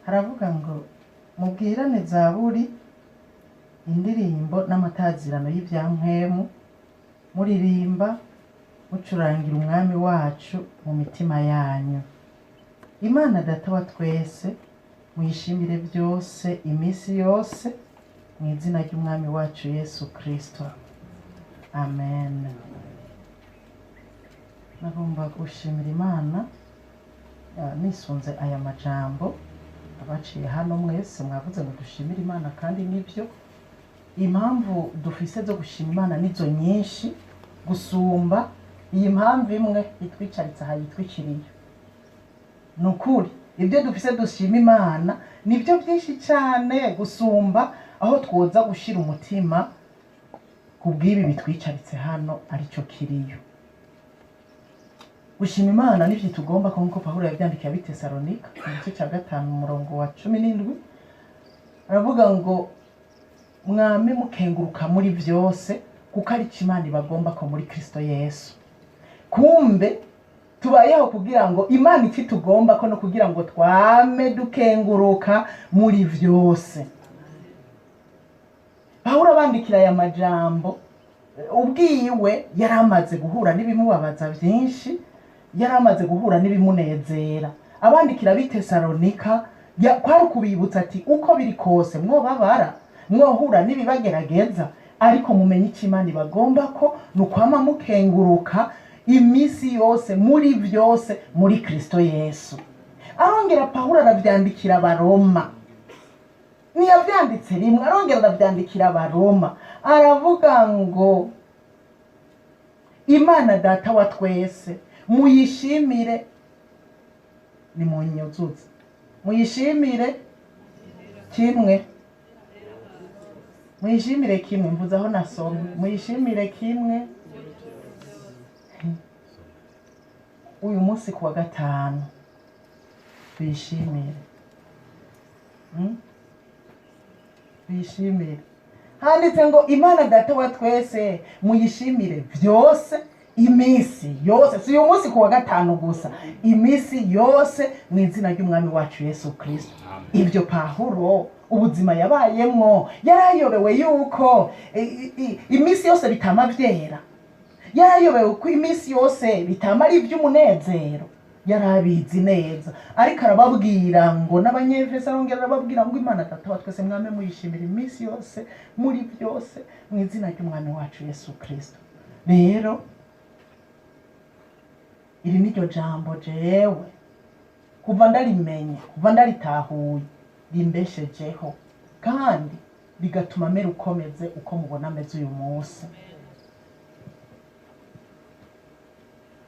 haravuga ngo mubwirane zaburi indirimbo n'amatazirano y'ivyampwemu muririmba mucurangira umwami wacu mu mitima yanyu. Imana data wa twese muyishimire byose iminsi yose mu izina ry'umwami wacu Yesu Kristo, amen. Nagomba gushimira Imana nisunze aya majambo abaciye hano mwese mwavuze ngo dushimire Imana, kandi nibyo impamvu dufise zo gushima Imana nizo nyinshi gusumba iyi mpamvu imwe itwicaritse aha yitwikiriye. Nukuri ibyo dufise dushima Imana nibyo byinshi cyane gusumba aho twoza gushira umutima kubw'ibi bitwicaritse hano aricyo kiriyo. Gushima Imana nivyo tugomba ko nkuko Pawulo yavyandikiye abitesalonika mu gice cya 5 umurongo wa 17 aravuga ngo mwame mukenguruka muri byose kuko ari Imana ibagomba ko muri Kristo Yesu. Kumbe tubayeho kugira ngo Imana iki tugomba ko no kugira ngo twame dukenguruka muri byose. Pawulo abandikira aya majambo ubwiwe yaramaze guhura n'ibimubabaza byinshi, yaramaze guhura n'ibimunezera. Abandikira abitesalonika kwari kubibutsa ati uko biri kose mwobabara mwohura n'ibibagerageza, ariko mumenye iki Imana ibagomba ko nukwama mukenguruka imisi yose muri byose muri Kristo Yesu. Arongera Pawulo aravyandikira Abaroma, niyavyanditse rimwe arongera aravyandikira Abaroma, aravuga ngo Imana data wa twese muyishimire, ni munyuzuza muyishimire kimwe, muyishimire kimwe, mvuze aho nasomye muyishimire kimwe. Uyu munsi kuwa gatanu tuyishimire, tuyishimire. Handitse ngo Imana data wa twese muyishimire byose imisi yose, si uyu munsi kuwa gatanu gusa, imisi yose mu izina ry'umwami wacu Yesu Kristo. Ibyo Pawulo ubuzima yabayemwo yarayobewe yuko imisi yose bitama vyera, yarayobewe ko imisi yose bitama ari iby'umunezero, yarabizi neza. Ariko arababwira ngo n'abanyefeso arongera arababwira ngo Imana data wa twese mwame muyishimira imisi yose muri byose mu izina ry'umwami wacu Yesu Kristo. Rero iri niryo jambo jewe kuva ndarimenye, kuva ndaritahuye rimbeshejeho, kandi bigatuma mera ukomeze uko mubona ameze uyu munsi.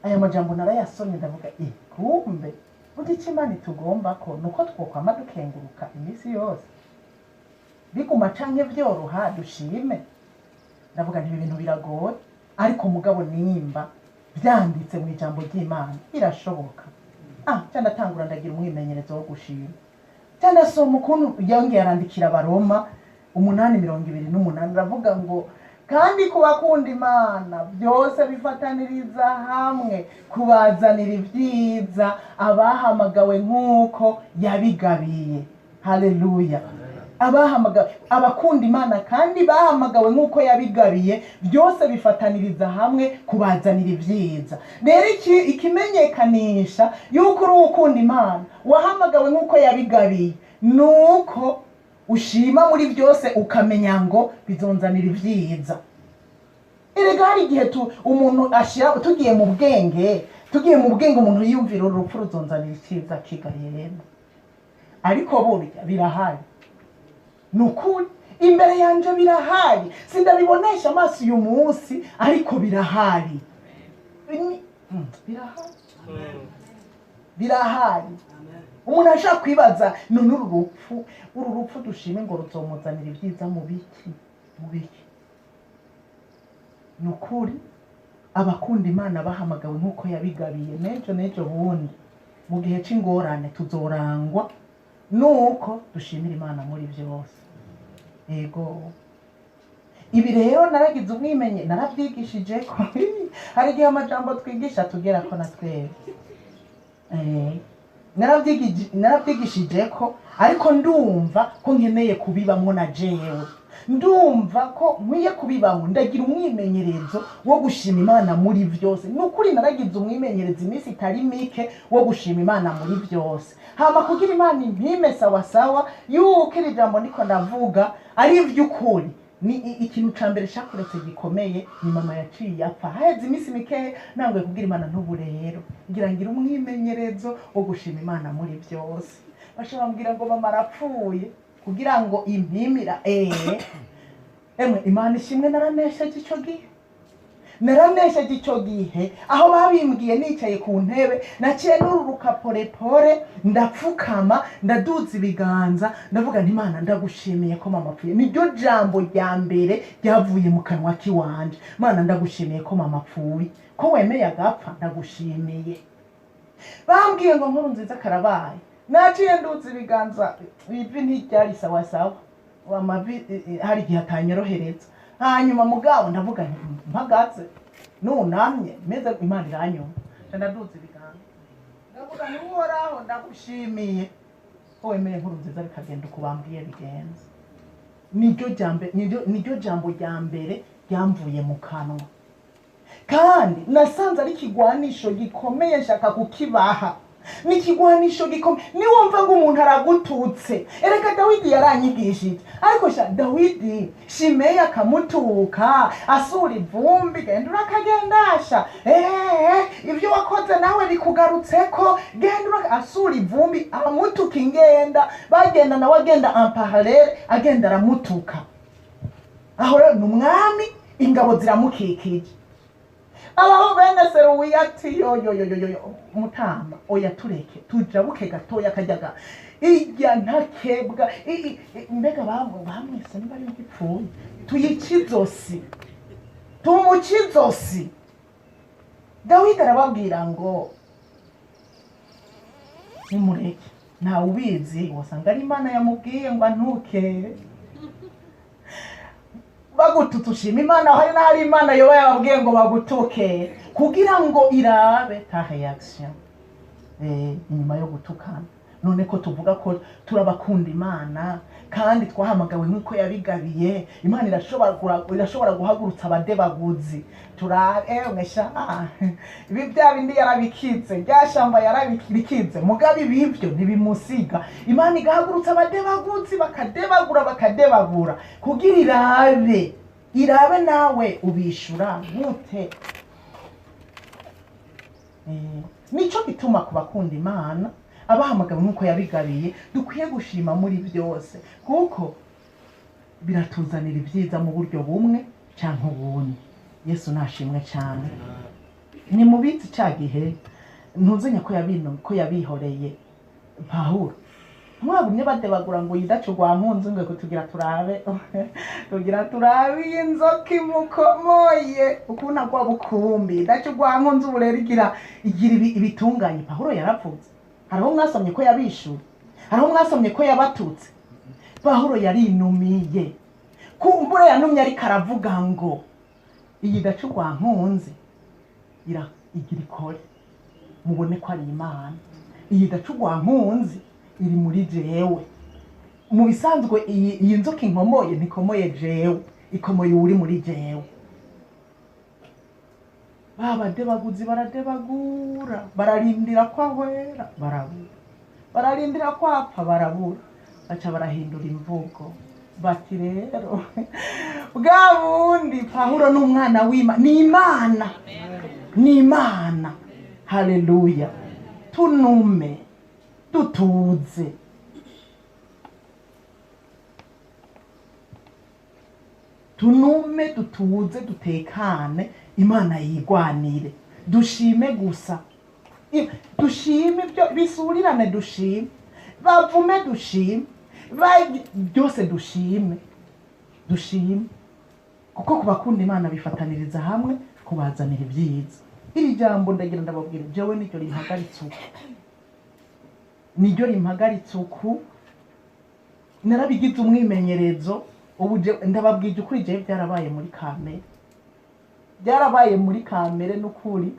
Aya majambo narayasomye ndavuga kumbe undi Imana tugomba ko nuko twokwama dukenguruka imisi yose, biguma canke vyoroha dushime. Ndavuga nti ibintu biragoye, ariko mugabo nimba byanditse mu ijambo ry'Imana birashoboka. Cyane atangura ndagira umwimenyerezo wo gushima. Cyane soma ukuntu yongeye arandikira Abaroma 8:28 aravuga ngo kandi kubakunda Imana byose bifataniriza hamwe kubazanira ibyiza abahamagawe nk'uko yabigabiye. Haleluya. Abahamagawe, abakunda Imana kandi bahamagawe nk'uko yabigabiye, byose bifataniriza hamwe kubazanira ibyiza. Rero ikimenyekanisha yuko uri ukunda Imana wahamagawe nk'uko yabigabiye nuko ushima muri byose, ukamenya ngo bizonzanira ibyiza. Erega hari igihe umuntu ashira tugiye mu bwenge umuntu yumvira urupfu ruzonzanira icyiza kigayema, ariko burya birahari. Nukuri imbere yanje birahari, sindabibonesha amaso uyu munsi, ariko birahari. Birahari. Umuntu ashaka kwibaza none uru rupfu dushime ngo ruzomuzanira ibyiza mu biki. Nukuri abakunda Imana bahamagawe nk'uko yabigabiye, nejo bundi mu gihe c'ingorane tuzorangwa nuko dushimira Imana muri byose. Ego ibi rero naragize umwimenye, naravyigishije ko hari igihe amajambo twigisha tugera ko natwe narabyigishije ko, ariko ndumva ko nkeneye kubibamwo na jewe, ndumva ko nkwiye kubibamwo, ndagira umwimenyerezo wo gushima Imana muri byose. Nukuri naragize umwimenyerezo iminsi itari mike wo gushima Imana muri byose, hama kugira Imana impime sawa sawa yuko iri jambo ndiko ndavuga ari ivy'ukuri. Ni ikintu ca mbere cakuretse gikomeye ni mama yaciye apfa haheze iminsi mike, nangwe kugira Imana ntubu rero ngira umwimenyerezo wo gushima Imana muri byose. Bashobora mbwira ngo mama arapfuye kugira ngo impimira emwe Imana ishimwe, naranesheje ico gihe aho babimbwiye nicaye ku ntebe, naciye nururuka pore ndapfukama ndaduza ibiganza ndavuga nti Imana ndagushimiye ko mama apfuye. Niryo jambo rya mbere ryavuye mu kanwa kiwanje, Imana ndagushimiye ko mama apfuye, ko wemeye agapfa, ndagushimiye. Bambwiye ngo nkuru nziza karabaye, naciye nduza ibiganza, ivi ntiryari sawa sawa, amavi hari igihe atanyorohereza. Hanyuma mugabo ndavuga nti mpagaze nunamye meze Imana iranyumva, ndaduza ibiganza ndavuga nti Uhoraho ndagushimiye ko wemeye nkuru nziza bikagenda uko bambwiye bigenza. Niryo jambo rya mbere ryamvuye mu kanwa, kandi nasanze ari ikigwanisho gikomeye nshaka kukibaha. Ni ikigwanisho gikomeye. Niwumva ngo umuntu aragututse, erega Dawidi yaranyigishije, ariko Dawidi Shimeyi akamutuka asura ivumbi, genda urakagendasha, ibyo wakoze nawe bikugarutseko, genda asura ivumbi, amutuka ingenda, bagenda nawe agenda ampaharere, agenda aramutuka. Aho rero ni umwami, ingabo ziramukikije. Abaho bene Seruwiya ati yo Mutama oya tureke tujabuke gatoya kajyaga ijya ntakebwa mbega bamwese niba ari igipfuye tuyikizosi tumukizosi. Dawidi arababwira ngo nimureke, ntawe ubizi, wasanga ari Imana yamubwiye ngo antuke. Bagututushima Imana, hari Imana yoba yababwiye ngo bagutuke kugira ngo irabe ta reaction inyuma yo gutukana. None ko tuvuga ko turabakunda Imana kandi twahamagawe nk'uko yabigabiye, Imana irashobora guhagurutsa abadebaguzi. Mesha ibi bya bindi yarabikitse, byashamba yarabikitse, mugabe ibivyo ntibimusiga. Imana igahagurutsa abadebaguzi bakadebagura kugira irabe nawe ubishura gute. Nico gituma kubakunda Imana, abahamagawe nk'uko yabigabiye, dukwiye gushima muri byose, kuko biratuzanira ibyiza mu buryo bumwe cyangwa ubundi. Yesu nashimwe cyane. Ni mubitsi cyagihe ntuzenya ko yabihoreye Pawulo, mwagumye badebagura ngo yidacu rwa mpunzi ngo kutugira turabe inzoka imukomoye ukuntu agwa bukumbi, dacu rwa mpunzi uburere igira ibitunganye. Pawulo yarapfutse, hariho mwasomye ko yabishura, hariho mwasomye ko yabatutse. Pawulo yarinumiye, kumbura yanumye ariko aravuga ngo iyi dacu rwa mpunzi igira ikore, mubone ko ari Imana. Iyi dacu rwa mpunzi iri muri jewe. Mu bisanzwe iyi nzoka inkomoye ntikomoye jewe, ikomoye uri muri jewe. Babadebaguzi baradebagura, bararindira ko ahwera, barabura, bararindira ko apfa, barabura, baca barahindura imvugo bati rero bwa bundi Pawulo n'umwana w'Imana, ni Imana. Haleluya. Tunume dutuze, dutuze dutekane, Imana yigwanire, dushime gusa, dushime ibyo bisurirane, dushime bavume, dushime byose, dushime kuko kubakunda Imana bifataniriza hamwe kubazanira ibyiza. Iri jambo ndagira ndababwira jewe niryo rimpagaritse uku, narabigize umwimenyerezo. Ubu ndababwije ukuri, jewe byarabaye muri kamere n'ukuri.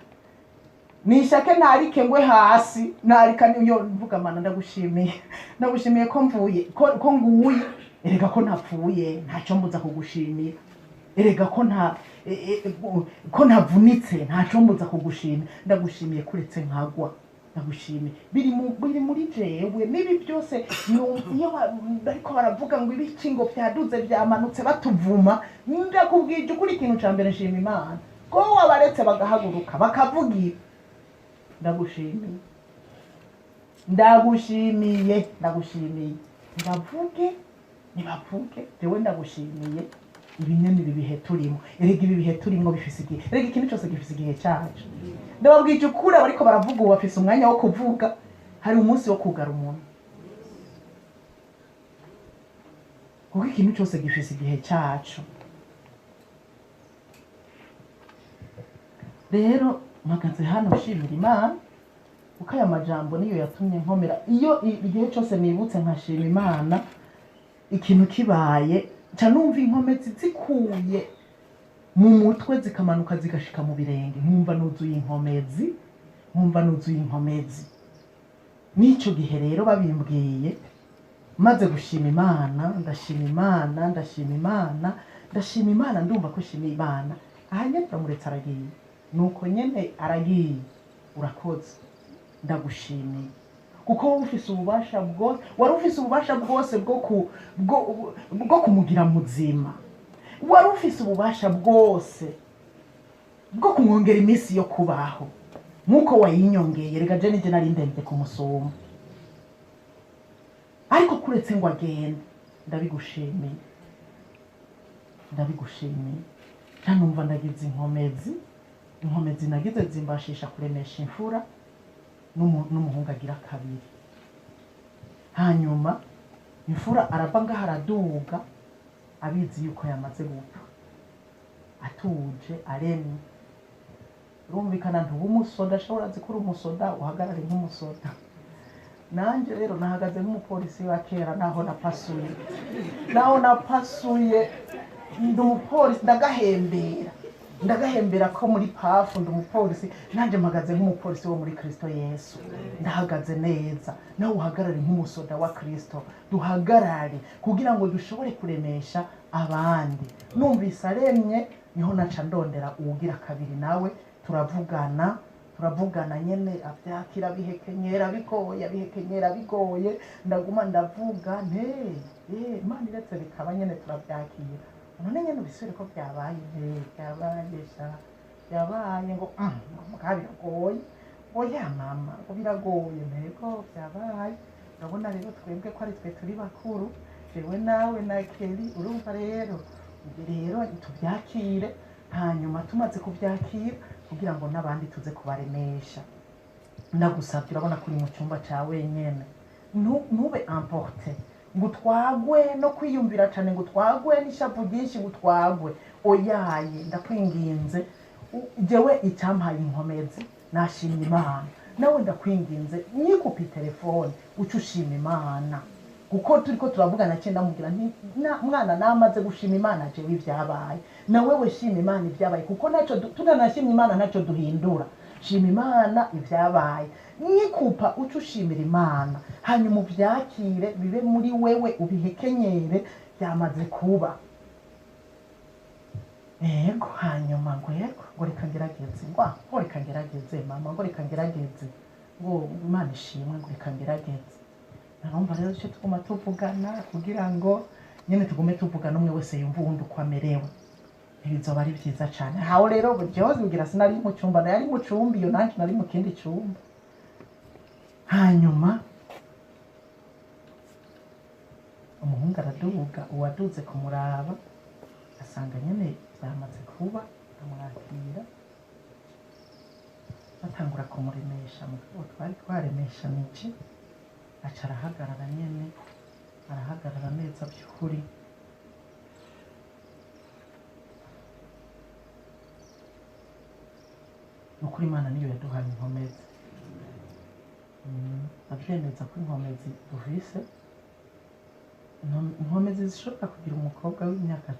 nishake narike ngwe hasi narika niyo mvuga mana ndagushimiye ko mvuye ko nguye erega ko ntapfuye ntacyo mbuza kugushimira erega ko ntavunitse ntacyo mbuza kugushimira ndagushimiye kuretse nkagwa ndagushimiye biri muri jewe nibi byose iyo bariko baravuga ngo ibiki ngo byaduze byamanutse batuvuma ndakubwije ukuri ikintu ca mbere nshima Imana ko wabaretse bagahaguruka bakavugira ndagushimiye nibavuge jewe ndagushimiye ibinyene bihe turimo erega ibi bihe turimo bifise igihe erega ikintu cyose gifise igihe cyacu ndababwije ukuri bariko baravuga ubu bafise umwanya wo kuvuga hari umunsi wo kugara umuntu kuko ikintu cyose gifise igihe cyacu rero mpagaze hano nshimira Imana kuko aya majambo niyo yatumye nkomera iyo igihe cyose nibutse nkashima Imana ikintu kibaye ca numva inkomezi zikuye mu mutwe zikamanuka zigashika mu birenge nkumva nuzuye inkomezi n'ico gihe rero babimbwiye maze gushima Imana ndashima Imana ndumva ko shima Imana ahanye ndamuretse aragiye nuko nyene aragiye urakoze ndagushimiye kuko wari ufise ububasha bwose bwo kumugira muzima wari ufise ububasha bwose bwo kumwongera iminsi yo kubaho nk'uko wayinyongeye reka je nije nari ndende kumusoma ariko kuretse ngo agende ndabigushimiye ntanumva ndagize inkomezi nagize zimbashisha kuremesha imfura n'umuhungu agira kabiri hanyuma imfura arava ngaho araduga abizi yuko yamaze gupfa atuje aremye urumvikana ntuba umusoda ashobora zikora umusoda uhagarare nk'umusoda nanje rero nahagaze nk'umupolisi wa kera naho napasuye ndi umupolisi ndagahembera ko muri pafu ndi umupolisi nanje mpagaze nk'umupolisi wo muri Kristo Yesu ndahagaze neza nawe uhagarare nk'umusoda wa Kristo duhagarare kugira ngo dushobore kuremesha abandi numvise aremye niho naca ndondera uwugira kabiri nawe turavugana nyene avyakira bihekenyera bigoye ndaguma ndavuga Imana iretse bikaba nyene turavyakira none nyene bisubire ko byabaye ngo biragoye oya mama ngo biragoye ntego byabaye urabona rero twebwe ko ari twe turi bakuru jewe nawe na Kelly urumva rero tubyakire hanyuma tumaze kubyakira kugira ngo n'abandi tuze kubaremesha ndagusabye urabona kuri mu cyumba cya wenyene ntube emporte ngo utwagwe no kwiyumvira cyane ngo utwagwe n'ishavu ryinshi ngo utwagwe oyaye ndakwinginze jewe icyampaye inkomezi nashimye Imana nawe ndakwinginze nyikupe telefone uca ushima Imana kuko turiko turavugana cyenda mubwira nti mwana namaze gushima Imana jewe ibyabaye nawe we shima Imana ibyabaye kuko naco tutanashimye Imana naco duhindura shima Imana ibyabaye nyikupa uca ushimira Imana hanyuma ubyakire bibe muri wewe ubihekenyere byamaze kuba ego hanyuma ngo reka ngerageze mama ngo reka ngerageze ngo Imana ishimwe ngo reka ngerageze narumva rero icyo tuguma tuvugana kugira ngo nyene tugume tuvugana umwe wese yumva uwundi uko amerewe ibizoba ari byiza cyane hawo rero buryoze bigira sinari mu cyumba nari mu cyumba iyo nanjye nari mu kindi cyumba hanyuma umuhungu araduga uwaduze kumuraba asanga nyene byamaze kuba amwakira batangura kumuremesha mu twari twaremesha niki aca arahagarara nyene arahagarara neza by'ukuri nukuri Imana niyo yaduhaye inkomezi avyemeza ko inkomezi dufise inkomezi zishobora kugira umukobwa w'imyaka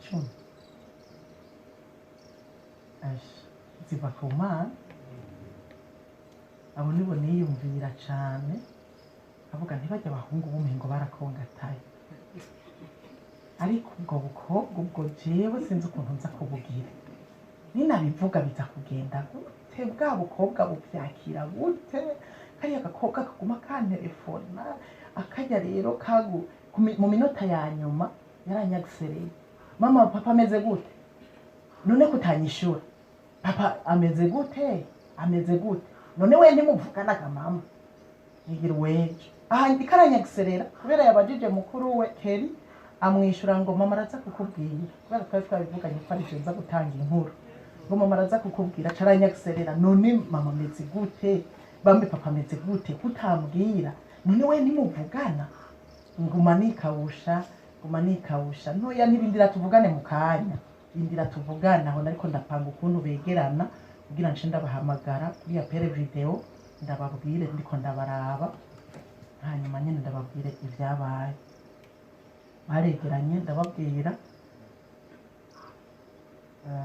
10 ziva ku Mana abo nibo niyumvira cane avuga ntibajya abahungu bumengo barakongataye ariko ubwo bukobwa ubwo jewe sinzi ukuntu nza kubugira ninabivuga biza kugenda gute bwa bukobwa buvyakira gute kariya gakobwa kaguma kantelefona akajya rero mu minota ya nyuma yaranyagisereye mama papa ameze gute none kutanyishura papa ameze gute none we ntimuvuganaga mama nigira weje aha ikaranyagiserera kubera yabajije mukuru we Keri amwishura ngo mama araza kukubwira kubera twari twabivuganye ko ari nza gutanga inkuru ngo mama araza kukubwira caranyagiserera none mama ameze gute bambe papa ameze gute kutambwira none we ntimuvugana nguma nikawusha ntoya n'ibindira tuvugane mu kanya indira tuvugana aho nariko ndapanga ukuntu begerana kugira nce ndabahamagara kuri ya pere video ndababwire ndiko ndabaraba hanyuma nyene ndababwire ivyabaye baregeranye ndababwira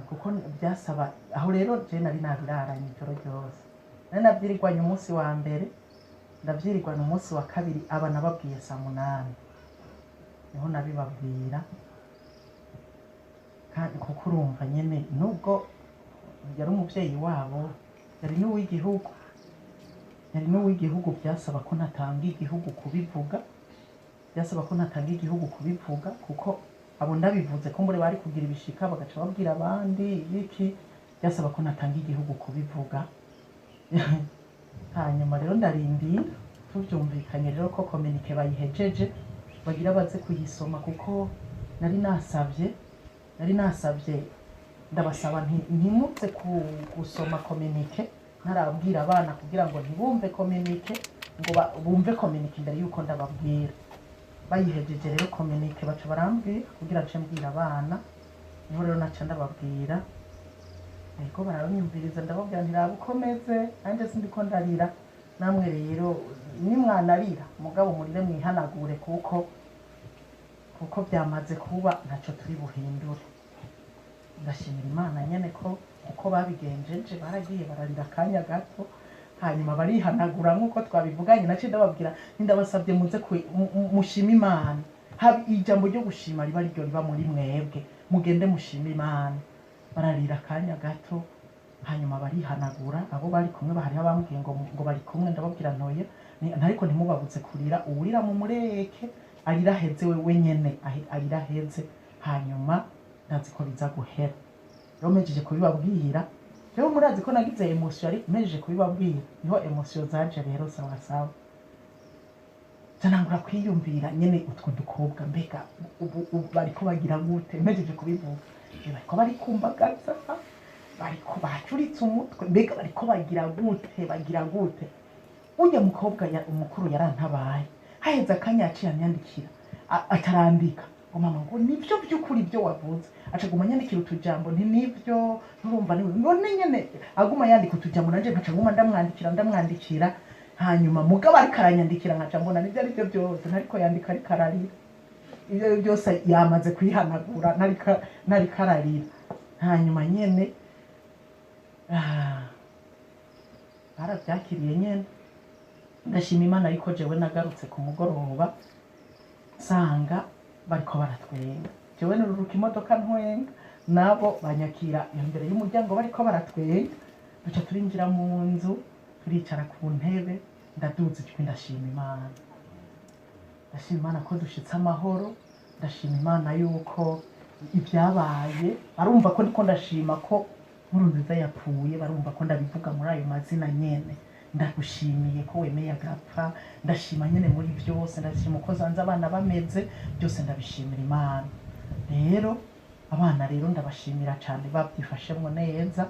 kuko byasaba aho rero je nari nabiraranye ijoro ryose nari navyirirwanye umunsi wa mbere ndavyirirwana umunsi wa kabiri aba nababwiye saa 8 niho nabibabwira kandi kuko urumva nyene nubwo yari umuvyeyi wabo yari n'uw'igihugu byasaba ko ntatanga igihugu kubivuga kuko abo ndabivuze ko mbure bari kugira ibishika bagaca babwira abandi iki byasaba ko natanga igihugu kubivuga hanyuma rero ndarindira tuvyumvikanye rero ko communique bayihejeje bagira baze kuyisoma kuko nari nasavye ndabasaba ntimutse gusoma communique ntarabwira abana kugira ngo ntibumve communique ngo bumve communique imbere yuko ndababwira bayihejeje rero communique baca barambwira kugira nce mbwira abana niho rero naca ndababwira ariko barabanyumviriza ndababwira ntiraba ukomeze nanjye sindiko ndarira namwe rero nimwanarira mugabo murire mwihanagure kuko byamaze kuba ntacyo turi buhindure ndashimira Imana nyene ko uko babigenjeje baragiye bararira akanya gato hanyuma barihanagura nk'uko twabivuganye naciye ndababwira ndabasabye muze mushima Imana haba ijambo ryo gushima riba ryo riba muri mwebwe mugende mushima Imana bararira akanya gato hanyuma barihanagura abo bari kumwe bahari abambwiye ngo bari kumwe ndababwira ntoye ariko ntimubabuze kurira uwurira mu mureke arira heze wewe nyene arira heze hanyuma ndazi ko biza guhera rero mejeje kubibabwira rero murazi ko nagize emotion ari mejeje kubibabwira niho emotion zaje rero sawa zanangura kwiyumvira nyene utwo dukobwa mbega ubu bariko bagira gute mejeje kubivuga bariko bari kumbagaza bariko bacuritse umutwe mbega bariko bagira gute ujya mukobwa umukuru yarantabaye haheze akanya yaciye anyandikira atarandika ngo mama ngo nivyo by'ukuri byo wavuze acaguma nyandikira utujambo nivyo nurumva none nyene aguma yandika utujambo nanje nkaca nguma ndamwandikira hanyuma mugabo ari karanyandikira nkaca mbona nivyo ari byo byose ntariko yandika ari kararira ibyo byose yamaze kwihanagura nari kararira hanyuma nyene baravyakiriye nyene ndashima Imana ariko jewe nagarutse ku mugoroba sanga bariko baratwenga jewe nururuka imodoka ntwenga nabo banyakira imbere y'umuryango bariko baratwenga duca turinjira mu nzu turicara ku ntebe ndaduza ijwi ndashima Imana ko dushitse amahoro ndashima Imana yuko ibyabaye barumva ko ndiko ndashima ko Nkurunziza yapfuye barumva ko ndabivuga muri ayo mazina nyene ndagushimiye ko wemeye agapfa ndashima nyene muri byose ndashima uko zanze abana bameze byose ndabishimira Imana rero abana rero ndabashimira cyane babyifashemwo neza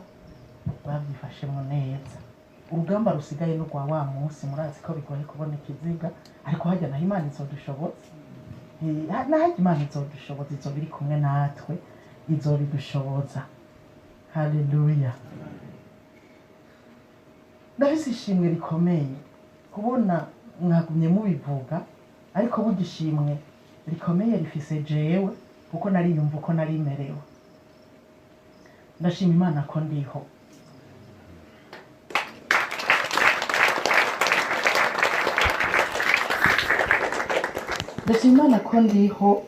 urugamba rusigaye no kwa wa munsi murazi ko bigoye kubona ikiziga ariko hajya naho Imana izodushoboza Imana izodushoboza izobiri kumwe natwe izobidushoboza haleluya ndafise ishimwe rikomeye kubona mwagumye mubivuga ariko bugishimwe rikomeye rifise jewe kuko nariyumva uko narimerewe ndashima Imana ko ndiho ndashima Imana ko ndiho